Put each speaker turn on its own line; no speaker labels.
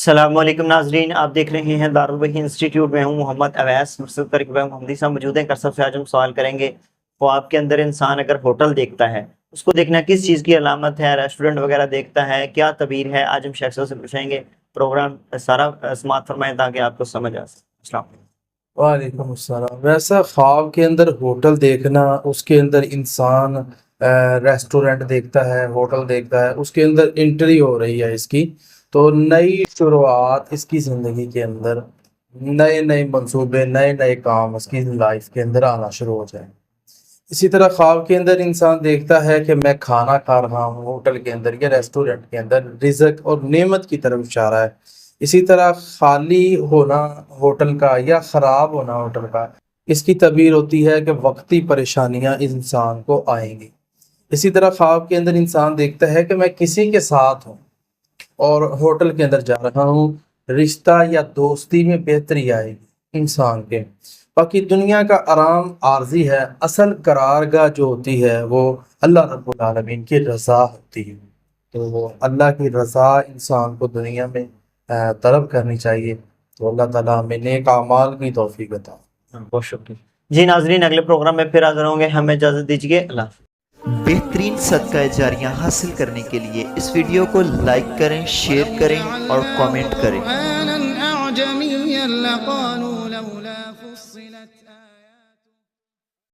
السلام علیکم ناظرین، آپ دیکھ رہے ہیں دارالوحی انسٹیٹیوٹ میں ہوں محمد اویس مرسد طریق محمدی صاحب موجود ہیں۔ کرسب سے آج ہم سوال کریں گے، خواب کے اندر انسان اگر ہوٹل دیکھتا ہے اس کو دیکھنا کس چیز کی علامت ہے؟ ریسٹورنٹ وغیرہ دیکھتا ہے، کیا تعبیر ہے؟ آج ہم شیخ صاحب سے پوچھیں گے۔ پروگرام سارا سماعت فرمائیں تاکہ آپ کو سمجھ آ سکے۔ السلام علیکم۔
وعلیکم السلام۔ ویسا خواب کے اندر ہوٹل دیکھنا، اس کے اندر انسان ریسٹورنٹ دیکھتا ہے، ہوٹل دیکھتا ہے، اس کے اندر انٹری ہو رہی ہے اس کی، تو نئی شروعات اس کی زندگی کے اندر، نئے نئے منصوبے، نئے نئے کام اس کی لائف کے اندر آنا شروع ہو جائیں۔ اسی طرح خواب کے اندر انسان دیکھتا ہے کہ میں کھانا کھا رہا ہوں ہوٹل کے اندر یا ریسٹورنٹ کے اندر، رزق اور نعمت کی طرف اشارہ ہے۔ اسی طرح خالی ہونا ہوٹل کا یا خراب ہونا ہوٹل کا، اس کی تعبیر ہوتی ہے کہ وقتی پریشانیاں انسان کو آئیں گی۔ اسی طرح خواب کے اندر انسان دیکھتا ہے کہ میں کسی کے ساتھ ہوں اور ہوٹل کے اندر جا رہا ہوں، رشتہ یا دوستی میں بہتری آئے گی انسان کے۔ باقی دنیا کا آرام عارضی ہے، اصل قرارگاہ جو ہوتی ہے وہ اللہ رب العالمین کی رضا ہوتی ہے۔ تو وہ اللہ کی رضا انسان کو دنیا میں طلب کرنی چاہیے۔ تو اللہ تعالیٰ ہمیں نیک اعمال کی توفیق عطا۔
بہت شکریہ جی ناظرین، اگلے پروگرام میں پھر حاضر ہوں گے، ہمیں اجازت دیجیے، اللہ حافظ۔
بہترین صدقہ جاریہ حاصل کرنے کے لیے اس ویڈیو کو لائک کریں، شیئر کریں اور کامنٹ کریں۔